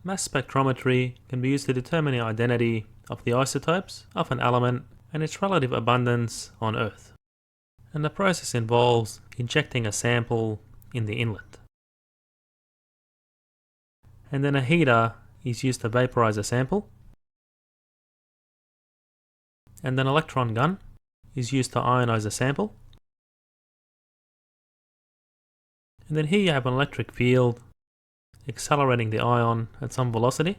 Mass spectrometry can be used to determine the identity of the isotopes of an element and its relative abundance on Earth. And the process involves injecting a sample in the inlet. And then a heater is used to vaporize a sample. And an electron gun is used to ionize a sample. And then here you have an electric field accelerating the ion at some velocity.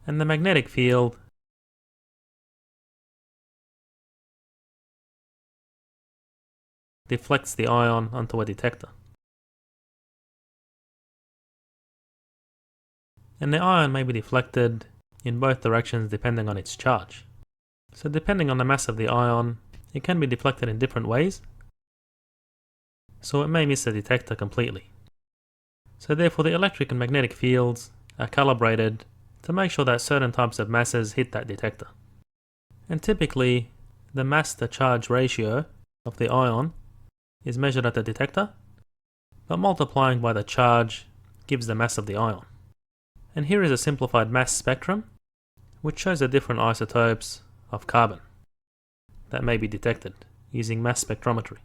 And the magnetic field deflects the ion onto a detector. And the ion may be deflected in both directions depending on its charge. So depending on the mass of the ion, it can be deflected in different ways. So it may miss the detector completely. So therefore the electric and magnetic fields are calibrated to make sure that certain types of masses hit that detector. And typically, the mass to charge ratio of the ion is measured at the detector, but multiplying by the charge gives the mass of the ion. And here is a simplified mass spectrum, which shows the different isotopes of carbon that may be detected using mass spectrometry.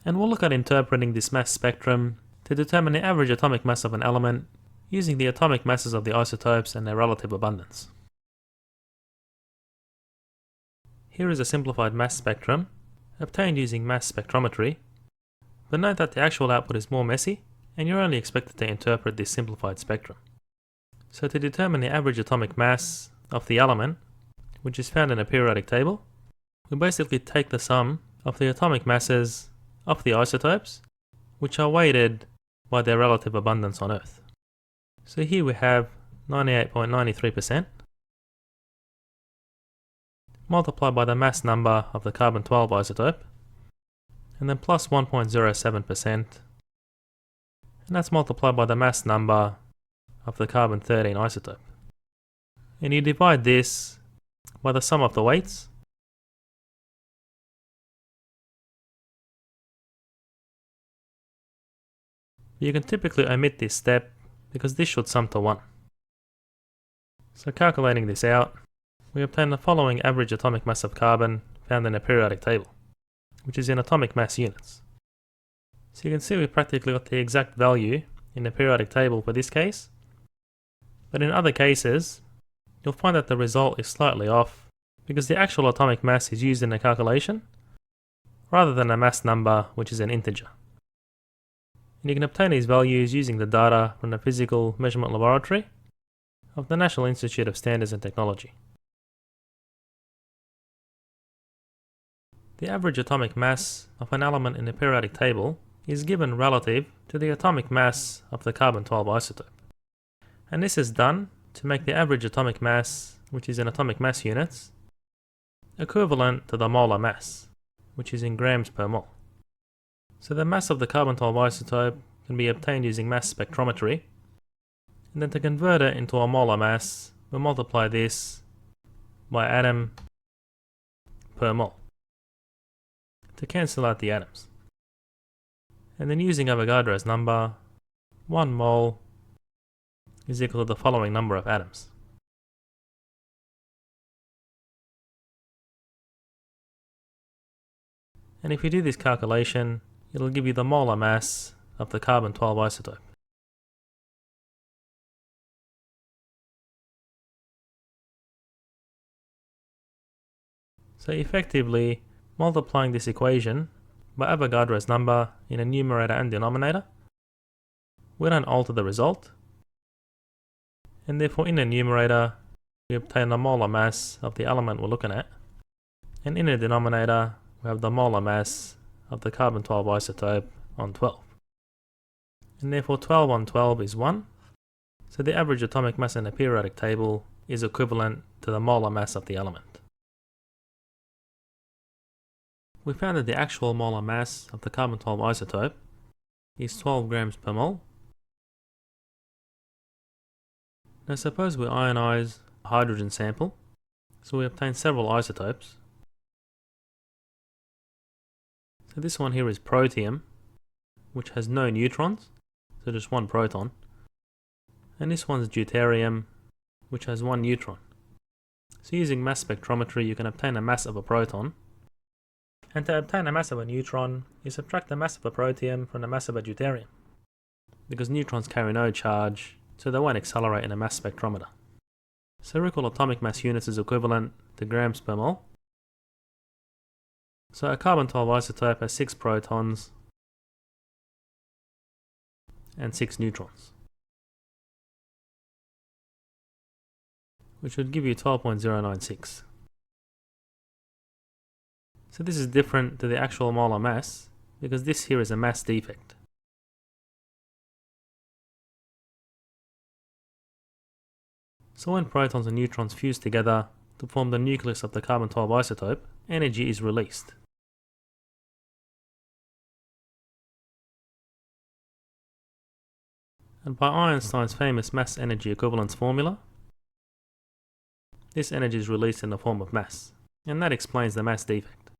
And we'll look at interpreting this mass spectrum to determine the average atomic mass of an element using the atomic masses of the isotopes and their relative abundance. Here is a simplified mass spectrum obtained using mass spectrometry, but note that the actual output is more messy and you're only expected to interpret this simplified spectrum. So to determine the average atomic mass of the element, which is found in a periodic table, we basically take the sum of the atomic masses of the isotopes, which are weighted by their relative abundance on Earth. So here we have 98.93% multiplied by the mass number of the carbon-12 isotope, and then plus 1.07%, and that's multiplied by the mass number of the carbon-13 isotope. And you divide this by the sum of the weights, you can typically omit this step because this should sum to 1. So calculating this out, we obtain the following average atomic mass of carbon found in a periodic table, which is in atomic mass units. So you can see we practically got the exact value in the periodic table for this case, but in other cases, you'll find that the result is slightly off because the actual atomic mass is used in the calculation rather than a mass number which is an integer. And you can obtain these values using the data from the Physical Measurement Laboratory of the National Institute of Standards and Technology. The average atomic mass of an element in the periodic table is given relative to the atomic mass of the carbon-12 isotope. And this is done to make the average atomic mass, which is in atomic mass units, equivalent to the molar mass, which is in grams per mole. So the mass of the carbon-12 isotope can be obtained using mass spectrometry, and then to convert it into a molar mass, we multiply this by atom per mole to cancel out the atoms. And then using Avogadro's number, 1 mole is equal to the following number of atoms. And if you do this calculation, it'll give you the molar mass of the carbon-12 isotope. So effectively, multiplying this equation by Avogadro's number in a numerator and denominator, we don't alter the result, and therefore in the numerator we obtain the molar mass of the element we're looking at, and in the denominator we have the molar mass of the carbon-12 isotope on 12. And therefore 12 on 12 is 1, so the average atomic mass in the periodic table is equivalent to the molar mass of the element. We found that the actual molar mass of the carbon-12 isotope is 12 grams per mole. Now suppose we ionize a hydrogen sample, so we obtain several isotopes. So this one here is protium, which has no neutrons, so just one proton. And this one's deuterium, which has one neutron. So using mass spectrometry, you can obtain a mass of a proton. And to obtain a mass of a neutron, you subtract the mass of a protium from the mass of a deuterium, because neutrons carry no charge, so they won't accelerate in a mass spectrometer. So recall atomic mass units is equivalent to grams per mole. So a carbon-12 isotope has 6 protons and 6 neutrons, which would give you 12.096. So this is different to the actual molar mass, because this here is a mass defect. So when protons and neutrons fuse together to form the nucleus of the carbon-12 isotope, energy is released. And by Einstein's famous mass-energy equivalence formula, this energy is released in the form of mass, and that explains the mass defect.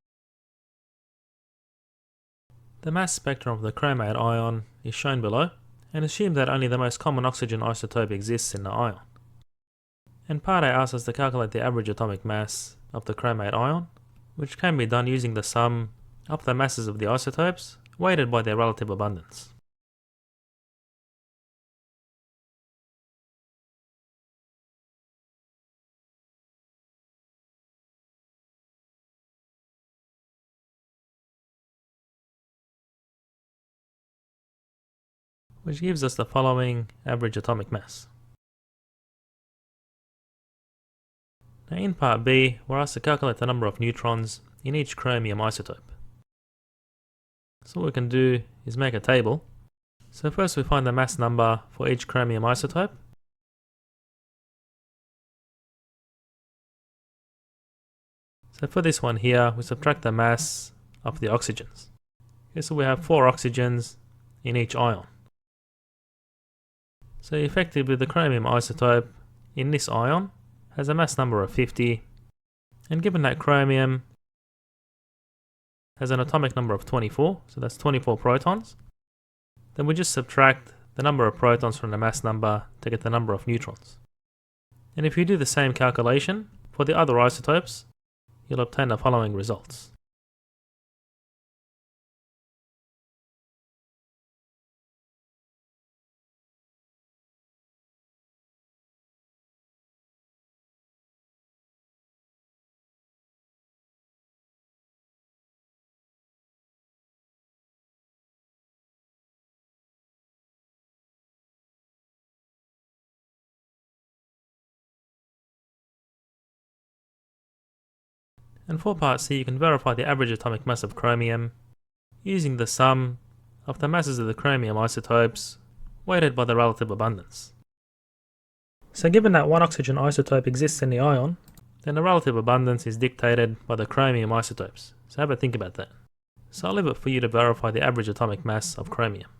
The mass spectrum of the chromate ion is shown below, and assume that only the most common oxygen isotope exists in the ion. And part A asks us to calculate the average atomic mass of the chromate ion, which can be done using the sum of the masses of the isotopes, weighted by their relative abundance. Which gives us the following average atomic mass. Now in part B, we're asked to calculate the number of neutrons in each chromium isotope. So what we can do is make a table. So first we find the mass number for each chromium isotope. So for this one here, we subtract the mass of the oxygens. Okay, so we have 4 oxygens in each ion. So effectively the chromium isotope in this ion has a mass number of 50, and given that chromium has an atomic number of 24, so that's 24 protons, then we just subtract the number of protons from the mass number to get the number of neutrons. And if you do the same calculation for the other isotopes, you'll obtain the following results. And for part C, you can verify the average atomic mass of chromium using the sum of the masses of the chromium isotopes weighted by the relative abundance. So given that one oxygen isotope exists in the ion, then the relative abundance is dictated by the chromium isotopes. So have a think about that. So I'll leave it for you to verify the average atomic mass of chromium.